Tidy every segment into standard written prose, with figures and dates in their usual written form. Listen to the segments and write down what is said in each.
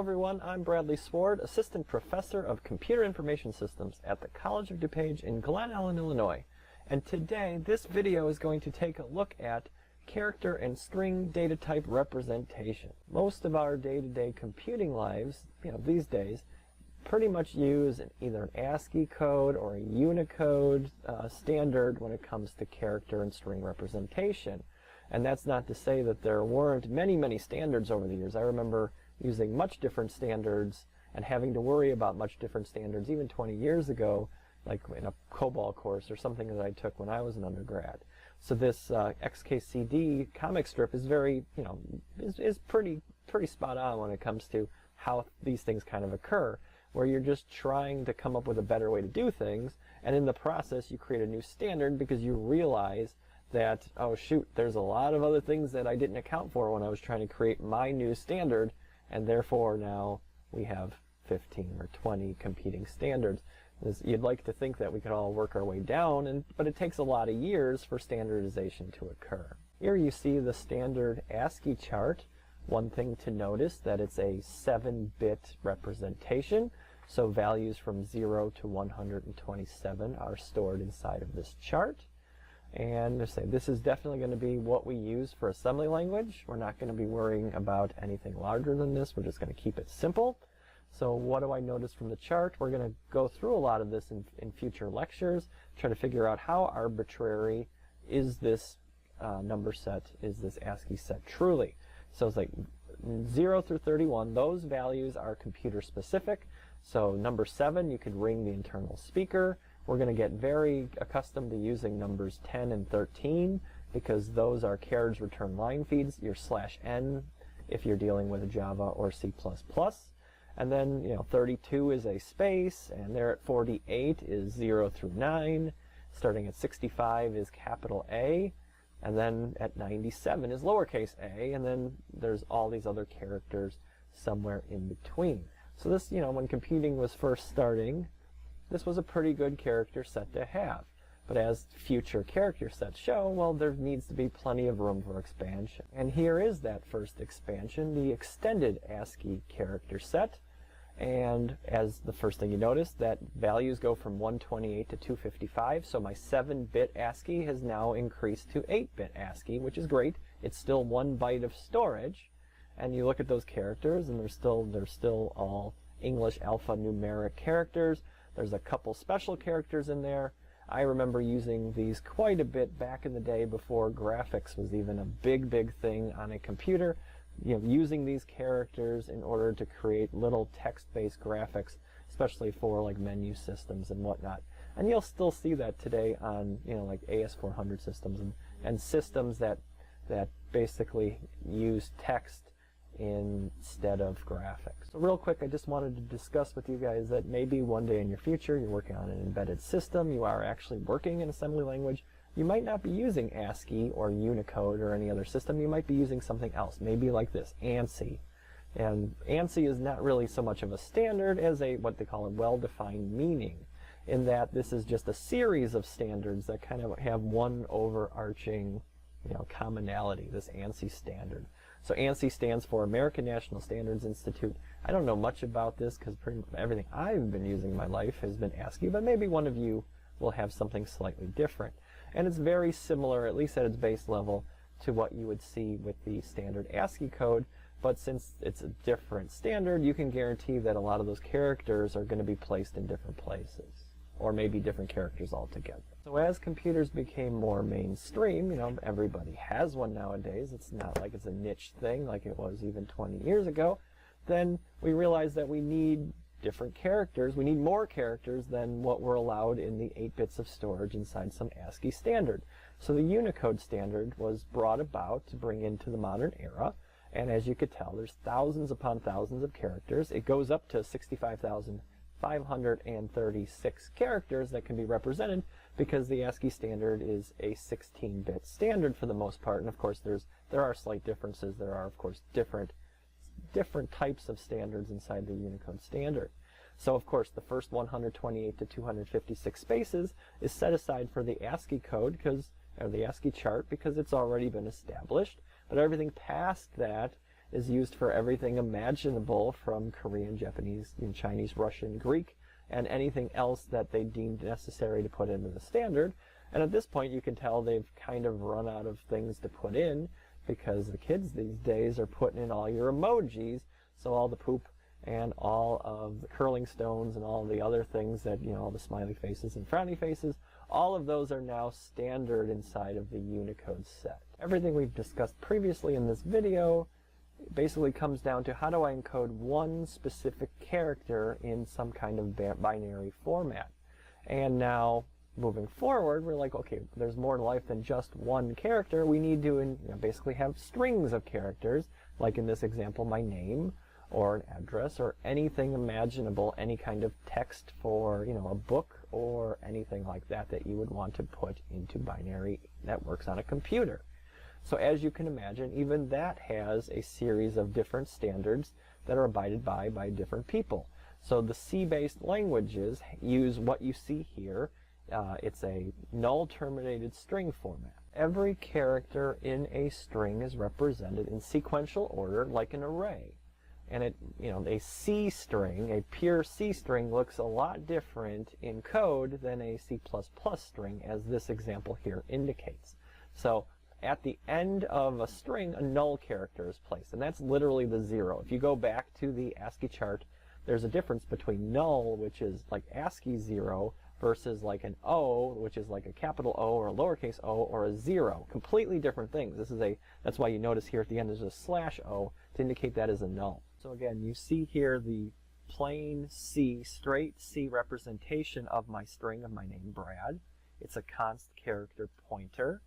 everyone, I'm Bradley Sward, Assistant Professor of Computer Information Systems at the College of DuPage in Glen Ellen, Illinois. And today, this video is going to take a look at character and string data type representation. Most of our day-to-day computing lives, these days, pretty much use either an ASCII code or a Unicode standard when it comes to character and string representation. And that's not to say that there weren't many standards over the years. I remember using much different standards and having to worry about much different standards even 20 years ago, like in a COBOL course or something that I took when I was an undergrad. So this XKCD comic strip is very, is pretty spot on when it comes to how these things kind of occur, where you're just trying to come up with a better way to do things, and in the process you create a new standard because you realize that, oh shoot, there's a lot of other things that I didn't account for when I was trying to create my new standard, and therefore now we have 15 or 20 competing standards. You'd like to think that we could all work our way down, but it takes a lot of years for standardization to occur. Here you see the standard ASCII chart. One thing to notice that it's a 7-bit representation, so values from 0 to 127 are stored inside of this chart. And I say this is definitely going to be what we use for assembly language. We're not going to be worrying about anything larger than this. We're just going to keep it simple. So what do I notice from the chart? We're going to go through a lot of this in future lectures, try to figure out how arbitrary is this number set, is this ASCII set truly. So it's like 0 through 31, those values are computer specific. So number 7, you could ring the internal speaker. We're going to get very accustomed to using numbers 10 and 13 because those are carriage return line feeds, your /n if you're dealing with Java or C++. And then 32 is a space, and there at 48 is 0 through 9. Starting at 65 is capital A, and then at 97 is lowercase a, and then there's all these other characters somewhere in between. So this, when computing was first starting, this was a pretty good character set to have. But as future character sets show, well, there needs to be plenty of room for expansion. And here is that first expansion, the extended ASCII character set. And as the first thing you notice, that values go from 128 to 255. So my 7-bit ASCII has now increased to 8-bit ASCII, which is great. It's still 1 byte of storage. And you look at those characters, and they're still all English alphanumeric characters. There's a couple special characters in there. I remember using these quite a bit back in the day before graphics was even a big thing on a computer. Using these characters in order to create little text-based graphics, especially for like menu systems and whatnot. And you'll still see that today on like AS400 systems and systems that basically use text instead of graphics. So real quick, I just wanted to discuss with you guys that maybe one day in your future you're working on an embedded system, you are actually working in assembly language. You might not be using ASCII or Unicode or any other system. You might be using something else, maybe like this, ANSI. And ANSI is not really so much of a standard as what they call a well-defined meaning, in that this is just a series of standards that kind of have one overarching commonality, this ANSI standard. So ANSI stands for American National Standards Institute. I don't know much about this because pretty much everything I've been using in my life has been ASCII, but maybe one of you will have something slightly different. And it's very similar, at least at its base level, to what you would see with the standard ASCII code, but since it's a different standard, you can guarantee that a lot of those characters are going to be placed in different places, or maybe different characters altogether. So as computers became more mainstream, everybody has one nowadays, it's not like it's a niche thing like it was even 20 years ago, then we realized that we need different characters. We need more characters than what were allowed in the 8 bits of storage inside some ASCII standard. So the Unicode standard was brought about to bring into the modern era, and as you could tell, there's thousands upon thousands of characters. It goes up to 65,536 characters that can be represented because the ASCII standard is a 16-bit standard for the most part, and of course there are slight differences. There are of course different types of standards inside the Unicode standard. So of course the first 128 to 256 spaces is set aside for the ASCII code or the ASCII chart because it's already been established, but everything past that is used for everything imaginable, from Korean, Japanese, Chinese, Russian, Greek, and anything else that they deemed necessary to put into the standard. And at this point, you can tell they've kind of run out of things to put in, because the kids these days are putting in all your emojis, so all the poop and all of the curling stones and all the other things that, all the smiley faces and frowny faces, all of those are now standard inside of the Unicode set. Everything we've discussed previously in this video basically comes down to, how do I encode one specific character in some kind of binary format? And now, moving forward, we're like, okay, there's more to life than just one character. We need to basically have strings of characters, like in this example, my name, or an address, or anything imaginable, any kind of text for, a book, or anything like that that you would want to put into binary that works on a computer. So as you can imagine, even that has a series of different standards that are abided by different people. So the C-based languages use what you see here. It's a null-terminated string format. Every character in a string is represented in sequential order, like an array. And a C string, a pure C string, looks a lot different in code than a C++ string, as this example here indicates. So at the end of a string, a null character is placed, and that's literally the 0. If you go back to the ASCII chart, there's a difference between null, which is like ASCII 0, versus like an O, which is like a capital O or a lowercase o, or a 0. Completely different things. That's why you notice here at the end there's a /O to indicate that as a null. So again, you see here the plain C, straight C representation of my string of my name, Brad. It's a const character pointer.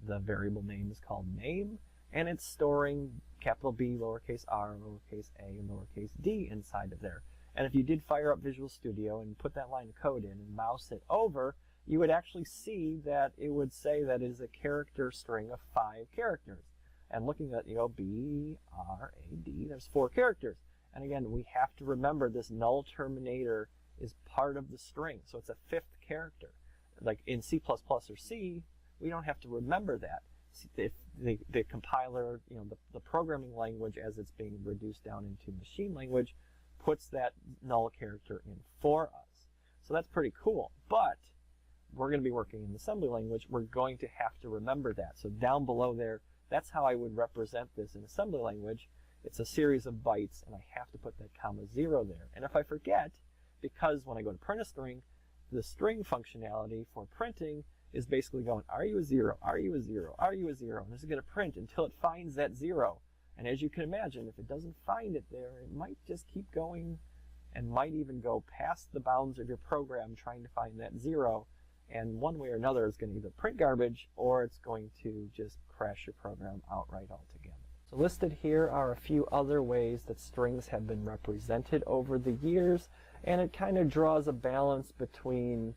The variable name is called name, and it's storing capital B, lowercase r, lowercase a, and lowercase d inside of there. And if you did fire up Visual Studio and put that line of code in and mouse it over, you would actually see that it would say that it is a character string of 5 characters. And looking at, B, R, A, D, there's 4 characters. And again, we have to remember this null terminator is part of the string, so it's a 5th character. Like in C++ or C, we don't have to remember that. The compiler, the programming language as it's being reduced down into machine language, puts that null character in for us. So that's pretty cool. But we're going to be working in assembly language. We're going to have to remember that. So down below there, that's how I would represent this in assembly language. It's a series of bytes, and I have to put that (0) there. And if I forget, because when I go to print a string, the string functionality for printing is basically going, are you a 0? Are you a 0? Are you a 0? And this is going to print until it finds that 0. And as you can imagine, if it doesn't find it there, it might just keep going and might even go past the bounds of your program trying to find that 0. And one way or another, it's going to either print garbage or it's going to just crash your program outright altogether. So listed here are a few other ways that strings have been represented over the years, and it kind of draws a balance between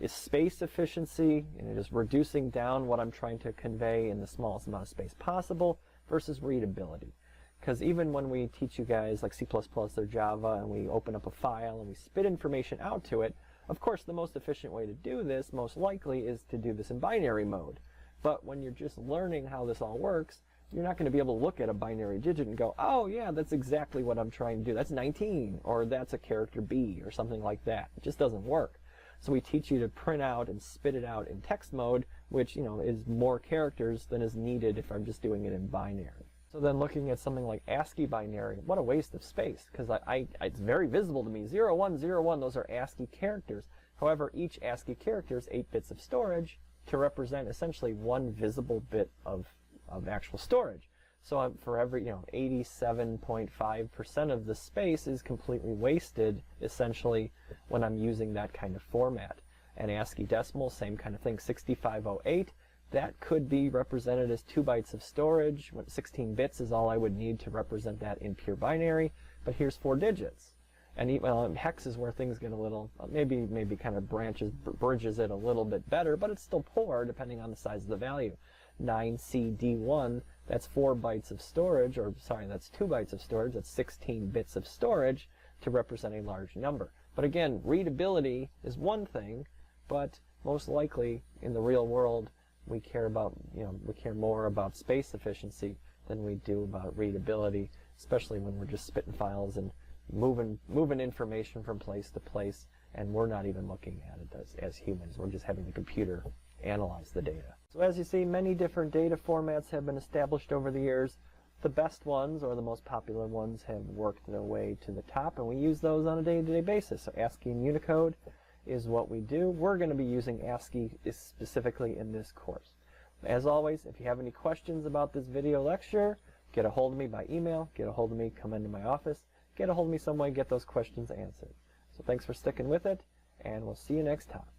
space efficiency, just reducing down what I'm trying to convey in the smallest amount of space possible, versus readability. Because even when we teach you guys like C++ or Java and we open up a file and we spit information out to it, of course the most efficient way to do this most likely is to do this in binary mode. But when you're just learning how this all works, you're not going to be able to look at a binary digit and go, oh yeah, that's exactly what I'm trying to do. That's 19, or that's a character B, or something like that. It just doesn't work. So we teach you to print out and spit it out in text mode, which is more characters than is needed if I'm just doing it in binary. So then looking at something like ASCII binary, what a waste of space, because it's very visible to me. 0, 1, 0, 1, those are ASCII characters. However, each ASCII character is 8 bits of storage to represent essentially one visible bit of actual storage. So for every, 87.5% of the space is completely wasted, essentially, when I'm using that kind of format. And ASCII decimal, same kind of thing, 6508. That could be represented as 2 bytes of storage. 16 bits is all I would need to represent that in pure binary. But here's 4 digits. And hex is where things get a little, maybe kind of bridges it a little bit better, but it's still poor depending on the size of the value. 9CD1, that's 4 bytes of storage, or sorry, that's 2 bytes of storage. That's 16 bits of storage to represent a large number. But again, readability is one thing, but most likely in the real world, we care more about space efficiency than we do about readability, especially when we're just spitting files and moving information from place to place, and we're not even looking at it as humans. We're just having the computer analyze the data. So as you see, many different data formats have been established over the years. The best ones, or the most popular ones, have worked their way to the top, and we use those on a day-to-day basis. So ASCII and Unicode is what we do. We're going to be using ASCII specifically in this course. As always, if you have any questions about this video lecture, get a hold of me by email, get a hold of me, come into my office, get a hold of me some way, get those questions answered. So thanks for sticking with it, and we'll see you next time.